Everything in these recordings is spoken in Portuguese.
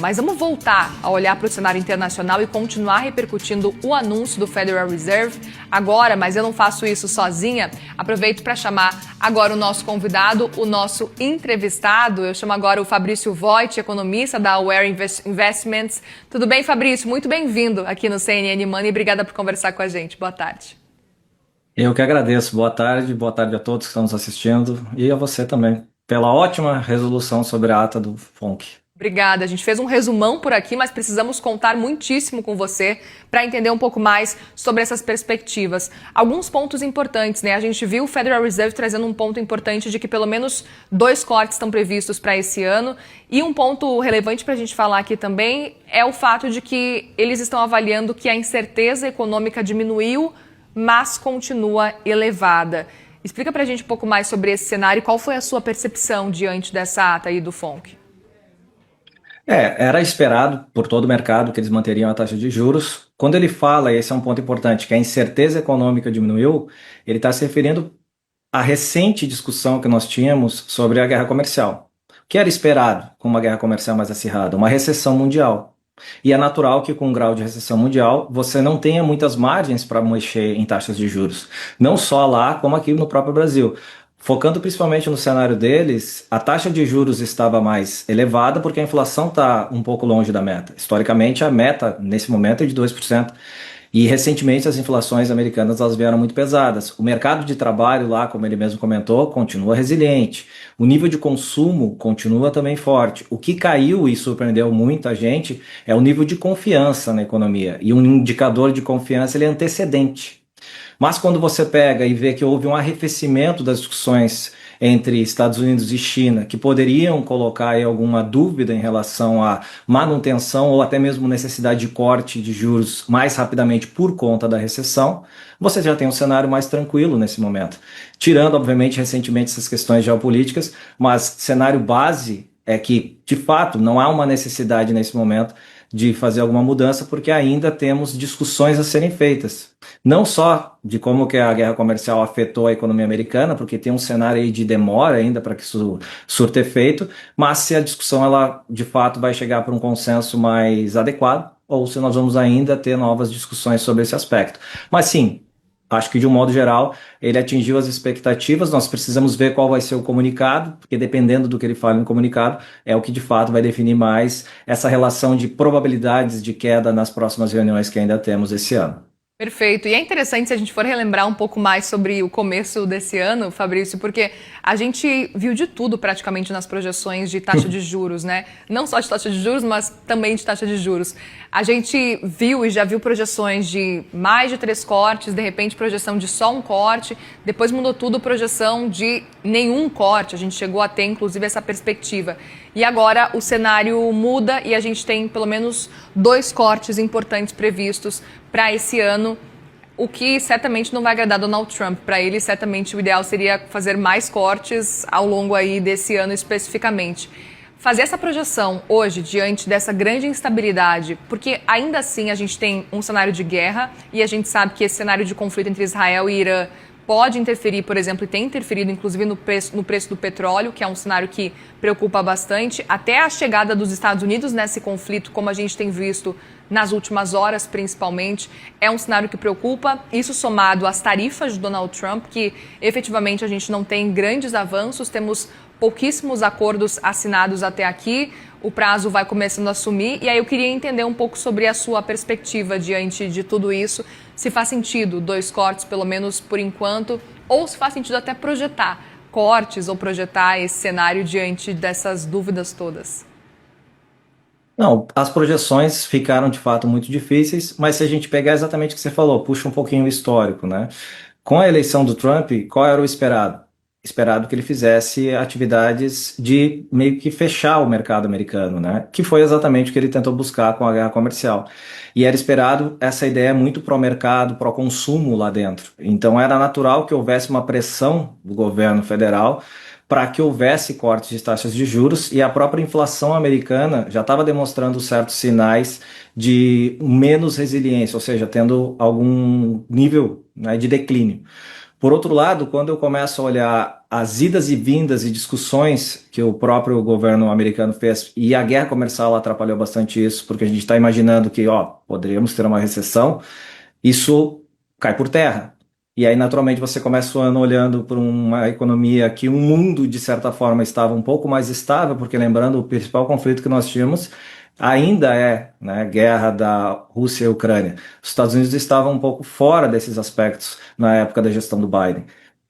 Mas vamos voltar a olhar para o cenário internacional e continuar repercutindo o anúncio do Federal Reserve agora, mas eu não faço isso sozinha. Aproveito para chamar agora o nosso convidado, o nosso entrevistado. Eu chamo agora o Fabrício Voit, economista da Aware Investments. Tudo bem, Fabrício? Muito bem-vindo aqui no CNN Money. Obrigada por conversar com a gente. Boa tarde. Eu que agradeço. Boa tarde a todos que estão nos assistindo e a você também, pela ótima resolução sobre a ata do FONC. Obrigada. A gente fez um resumão por aqui, mas precisamos contar muitíssimo com você para entender um pouco mais sobre essas perspectivas. Alguns pontos importantes, né? A gente viu o Federal Reserve trazendo um ponto importante de que pelo menos 2 cortes estão previstos para esse ano. E um ponto relevante para a gente falar aqui também é o fato de que eles estão avaliando que a incerteza econômica diminuiu, mas continua elevada. Explica para a gente um pouco mais sobre esse cenário e qual foi a sua percepção diante dessa ata aí do FONC. Era esperado por todo o mercado que eles manteriam a taxa de juros. Quando ele fala, e esse é um ponto importante, que a incerteza econômica diminuiu, ele está se referindo à recente discussão que nós tínhamos sobre a guerra comercial. O que era esperado com uma guerra comercial mais acirrada? Uma recessão mundial. E é natural que com um grau de recessão mundial você não tenha muitas margens para mexer em taxas de juros. Não só lá, como aqui no próprio Brasil. Focando principalmente no cenário deles, a taxa de juros estava mais elevada porque a inflação está um pouco longe da meta. Historicamente, a meta nesse momento é de 2%. E recentemente as inflações americanas elas vieram muito pesadas. O mercado de trabalho lá, como ele mesmo comentou, continua resiliente. O nível de consumo continua também forte. O que caiu e surpreendeu muita gente é o nível de confiança na economia. E um indicador de confiança ele é antecedente. Mas quando você pega e vê que houve um arrefecimento das discussões entre Estados Unidos e China, que poderiam colocar aí alguma dúvida em relação à manutenção ou até mesmo necessidade de corte de juros mais rapidamente por conta da recessão, você já tem um cenário mais tranquilo nesse momento. Tirando, obviamente, recentemente essas questões geopolíticas, mas cenário base é que, de fato, não há uma necessidade nesse momento de fazer alguma mudança, porque ainda temos discussões a serem feitas. Não só de como que a guerra comercial afetou a economia americana, porque tem um cenário aí de demora ainda para que isso surta efeito, mas se a discussão ela de fato vai chegar para um consenso mais adequado, ou se nós vamos ainda ter novas discussões sobre esse aspecto. Mas sim, acho que de um modo geral ele atingiu as expectativas, nós precisamos ver qual vai ser o comunicado, porque dependendo do que ele fala no comunicado, é o que de fato vai definir mais essa relação de probabilidades de queda nas próximas reuniões que ainda temos esse ano. Perfeito. E é interessante se a gente for relembrar um pouco mais sobre o começo desse ano, Fabrício, porque a gente viu de tudo praticamente nas projeções de taxa de juros, né? Não só de taxa de juros, mas também de taxa de juros. A gente viu e já viu projeções de mais de 3 cortes, de repente projeção de só um corte, depois mudou tudo, projeção de nenhum corte. A gente chegou a ter, inclusive, essa perspectiva. E agora o cenário muda e a gente tem pelo menos 2 cortes importantes previstos para esse ano, o que certamente não vai agradar Donald Trump. Para ele, certamente o ideal seria fazer mais cortes ao longo aí desse ano especificamente. Fazer essa projeção hoje, diante dessa grande instabilidade, porque ainda assim a gente tem um cenário de guerra e a gente sabe que esse cenário de conflito entre Israel e Irã pode interferir, por exemplo, e tem interferido inclusive no preço do petróleo, que é um cenário que preocupa bastante, até a chegada dos Estados Unidos nesse conflito, como a gente tem visto nas últimas horas principalmente, é um cenário que preocupa. Isso somado às tarifas de Donald Trump, que efetivamente a gente não tem grandes avanços, temos pouquíssimos acordos assinados até aqui, o prazo vai começando a sumir, e aí eu queria entender um pouco sobre a sua perspectiva diante de tudo isso, se faz sentido 2 cortes, pelo menos por enquanto, ou se faz sentido até projetar cortes ou projetar esse cenário diante dessas dúvidas todas. Não, as projeções ficaram de fato muito difíceis, mas se a gente pegar exatamente o que você falou, puxa um pouquinho o histórico, né? Com a eleição do Trump, qual era o esperado? Esperado que ele fizesse atividades de meio que fechar o mercado americano, né? Que foi exatamente o que ele tentou buscar com a guerra comercial. E era esperado essa ideia muito pró-mercado, pró-consumo lá dentro. Então era natural que houvesse uma pressão do governo federal para que houvesse cortes de taxas de juros, e a própria inflação americana já estava demonstrando certos sinais de menos resiliência, ou seja, tendo algum nível, né, de declínio. Por outro lado, quando eu começo a olhar as idas e vindas e discussões que o próprio governo americano fez, e a guerra comercial atrapalhou bastante isso, porque a gente está imaginando que, poderíamos ter uma recessão, isso cai por terra. E aí, naturalmente, você começa o ano olhando para uma economia que o mundo, de certa forma, estava um pouco mais estável, porque lembrando, o principal conflito que nós tínhamos ainda é, né, guerra da Rússia e Ucrânia. Os Estados Unidos estavam um pouco fora desses aspectos na época da gestão do Biden.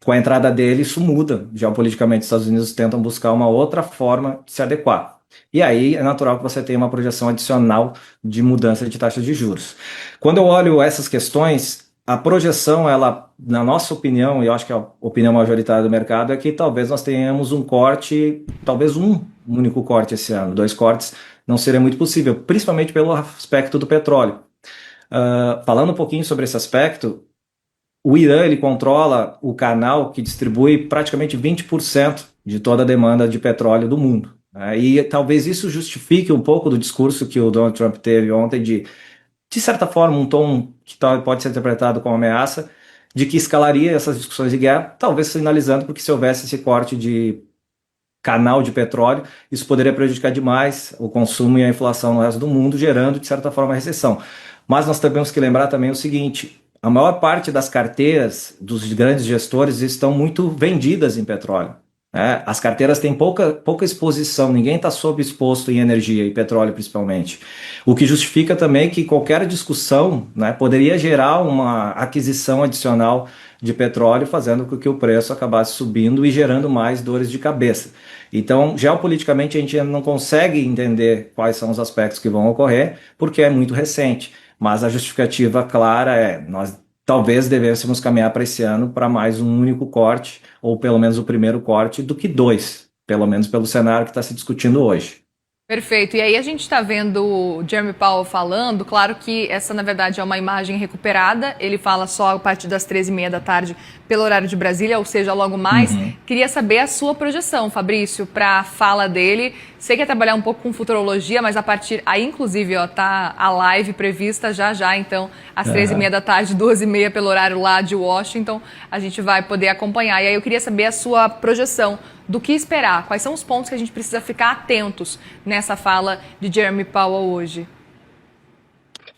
Com a entrada dele, isso muda. Geopoliticamente, os Estados Unidos tentam buscar uma outra forma de se adequar. E aí é natural que você tenha uma projeção adicional de mudança de taxa de juros. Quando eu olho essas questões, a projeção, ela, na nossa opinião, e eu acho que a opinião majoritária do mercado, é que talvez nós tenhamos um corte, talvez um único corte esse ano. 2 cortes não seria muito possível, principalmente pelo aspecto do petróleo. Falando um pouquinho sobre esse aspecto, o Irã ele controla o canal que distribui praticamente 20% de toda a demanda de petróleo do mundo, né? E talvez isso justifique um pouco do discurso que o Donald Trump teve ontem de certa forma, um tom que pode ser interpretado como ameaça, de que escalaria essas discussões de guerra, talvez sinalizando porque se houvesse esse corte de canal de petróleo, isso poderia prejudicar demais o consumo e a inflação no resto do mundo, gerando, de certa forma, a recessão. Mas nós temos que lembrar também o seguinte: a maior parte das carteiras dos grandes gestores estão muito vendidas em petróleo, né? As carteiras têm pouca exposição, ninguém está sobreexposto em energia e petróleo principalmente. O que justifica também que qualquer discussão, né, poderia gerar uma aquisição adicional de petróleo, fazendo com que o preço acabasse subindo e gerando mais dores de cabeça. Então, geopoliticamente, a gente ainda não consegue entender quais são os aspectos que vão ocorrer, porque é muito recente. Mas a justificativa clara é: nós talvez devêssemos caminhar para esse ano para mais um único corte, ou pelo menos o primeiro corte, do que 2, pelo menos pelo cenário que está se discutindo hoje. Perfeito. E aí a gente está vendo o Jeremy Powell falando, claro que essa na verdade é uma imagem recuperada, ele fala só a partir das 13h30 da tarde pelo horário de Brasília, ou seja, logo mais. Queria saber a sua projeção, Fabrício, para a fala dele. Sei que é trabalhar um pouco com futurologia, mas a partir, aí inclusive, tá a live prevista já, então, às 13h30 da tarde, 2h30 pelo horário lá de Washington, a gente vai poder acompanhar. E aí eu queria saber a sua projeção do que esperar, quais são os pontos que a gente precisa ficar atentos nessa fala de Jeremy Powell hoje.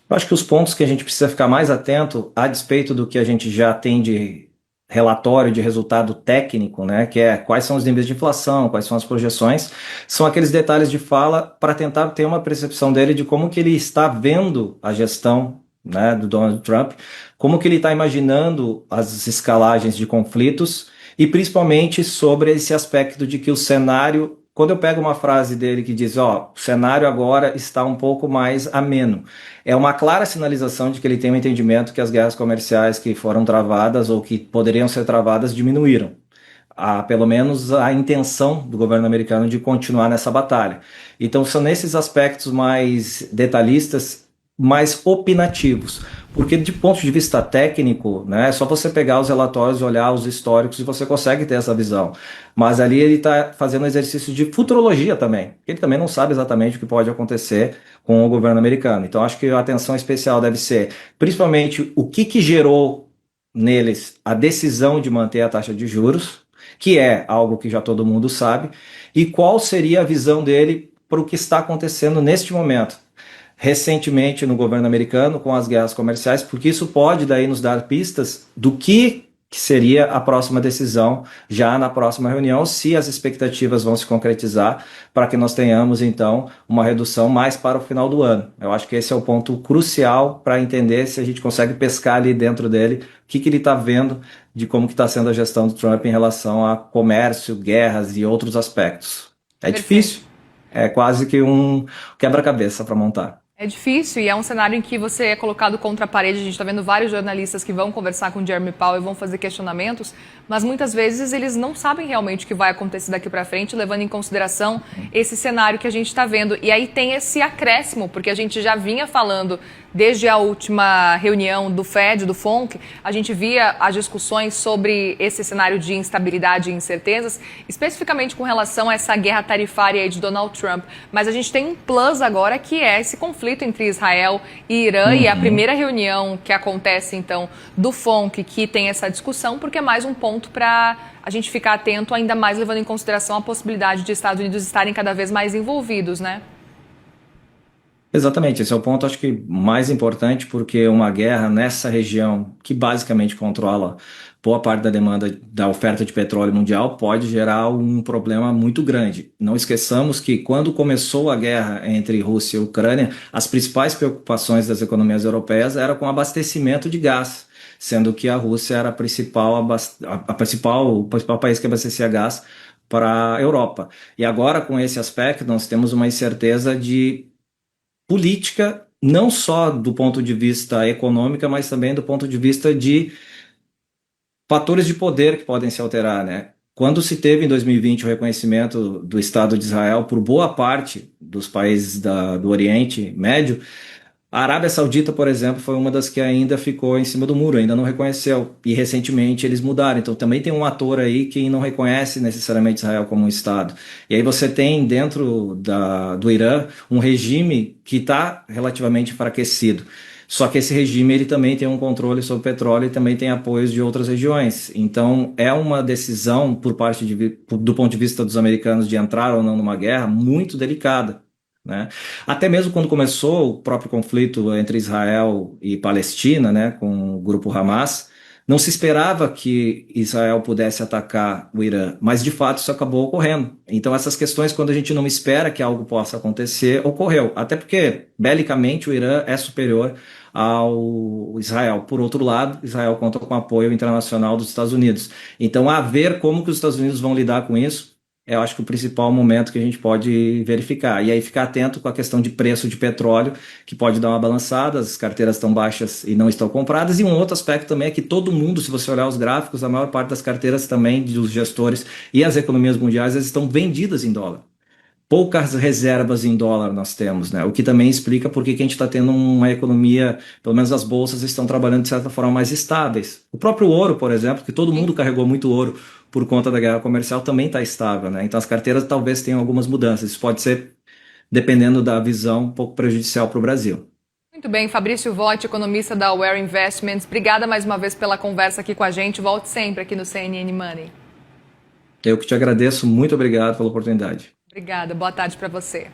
Eu acho que os pontos que a gente precisa ficar mais atento, a despeito do que a gente já tem de relatório de resultado técnico, né, que é quais são os níveis de inflação, quais são as projeções, são aqueles detalhes de fala para tentar ter uma percepção dele de como que ele está vendo a gestão, né, do Donald Trump, como que ele está imaginando as escalagens de conflitos e principalmente sobre esse aspecto de que o cenário, quando eu pego uma frase dele que diz, o cenário agora está um pouco mais ameno, é uma clara sinalização de que ele tem um entendimento que as guerras comerciais que foram travadas ou que poderiam ser travadas diminuíram. Há pelo menos a intenção do governo americano de continuar nessa batalha. Então são nesses aspectos mais detalhistas, mais opinativos, porque de ponto de vista técnico, né, é só você pegar os relatórios, olhar os históricos e você consegue ter essa visão. Mas ali ele está fazendo um exercício de futurologia também, ele também não sabe exatamente o que pode acontecer com o governo americano. Então acho que a atenção especial deve ser, principalmente, o que gerou neles a decisão de manter a taxa de juros, que é algo que já todo mundo sabe, e qual seria a visão dele para o que está acontecendo neste momento, recentemente no governo americano com as guerras comerciais, porque isso pode daí nos dar pistas do que seria a próxima decisão já na próxima reunião, se as expectativas vão se concretizar, para que nós tenhamos então uma redução mais para o final do ano. Eu acho que esse é o ponto crucial para entender se a gente consegue pescar ali dentro dele o que ele está vendo de como que está sendo a gestão do Trump em relação a comércio, guerras e outros aspectos. É difícil, é quase que um quebra-cabeça para montar. É difícil e é um cenário em que você é colocado contra a parede. A gente está vendo vários jornalistas que vão conversar com o Jeremy Powell e vão fazer questionamentos, mas muitas vezes eles não sabem realmente o que vai acontecer daqui para frente, levando em consideração esse cenário que a gente está vendo. E aí tem esse acréscimo, porque a gente já vinha falando desde a última reunião do FED, do FONC, a gente via as discussões sobre esse cenário de instabilidade e incertezas, especificamente com relação a essa guerra tarifária aí de Donald Trump. Mas a gente tem um plus agora, que é esse conflito entre Israel e Irã, e a primeira reunião que acontece, então, do FONC, que tem essa discussão, porque é mais um ponto para a gente ficar atento, ainda mais levando em consideração a possibilidade de Estados Unidos estarem cada vez mais envolvidos, né? Exatamente, esse é o ponto, acho que mais importante, porque uma guerra nessa região, que basicamente controla boa parte da demanda da oferta de petróleo mundial, pode gerar um problema muito grande. Não esqueçamos que quando começou a guerra entre Rússia e Ucrânia, as principais preocupações das economias europeias eram com abastecimento de gás, sendo que a Rússia era o principal país que abastecia gás para a Europa. E agora, com esse aspecto, nós temos uma incerteza de política, não só do ponto de vista econômico, mas também do ponto de vista de fatores de poder que podem se alterar, né? Quando se teve em 2020 o reconhecimento do Estado de Israel por boa parte dos países do Oriente Médio, a Arábia Saudita, por exemplo, foi uma das que ainda ficou em cima do muro, ainda não reconheceu. E recentemente eles mudaram. Então também tem um ator aí que não reconhece necessariamente Israel como um Estado. E aí você tem dentro do Irã um regime que está relativamente enfraquecido. Só que esse regime ele também tem um controle sobre o petróleo e também tem apoios de outras regiões. Então é uma decisão do ponto de vista dos americanos de entrar ou não numa guerra muito delicada, né? Até mesmo quando começou o próprio conflito entre Israel e Palestina, né, com o grupo Hamas, não se esperava que Israel pudesse atacar o Irã, mas de fato isso acabou ocorrendo. Então essas questões, quando a gente não espera que algo possa acontecer, ocorreu. Até porque, belicamente, o Irã é superior ao Israel. Por outro lado, Israel conta com o apoio internacional dos Estados Unidos. Então, a ver como que os Estados Unidos vão lidar com isso, eu acho que o principal momento que a gente pode verificar. E aí ficar atento com a questão de preço de petróleo, que pode dar uma balançada, as carteiras estão baixas e não estão compradas. E um outro aspecto também é que todo mundo, se você olhar os gráficos, a maior parte das carteiras também dos gestores e as economias mundiais, elas estão vendidas em dólar. Poucas reservas em dólar nós temos, né? O que também explica por que a gente está tendo uma economia, pelo menos as bolsas estão trabalhando de certa forma mais estáveis. O próprio ouro, por exemplo, que todo mundo carregou muito ouro por conta da guerra comercial, também está estável, né? Então as carteiras talvez tenham algumas mudanças. Isso pode ser, dependendo da visão, um pouco prejudicial para o Brasil. Muito bem, Fabrício Voit, economista da Aware Investments. Obrigada mais uma vez pela conversa aqui com a gente. Volte sempre aqui no CNN Money. Eu que te agradeço, muito obrigado pela oportunidade. Obrigada, boa tarde para você.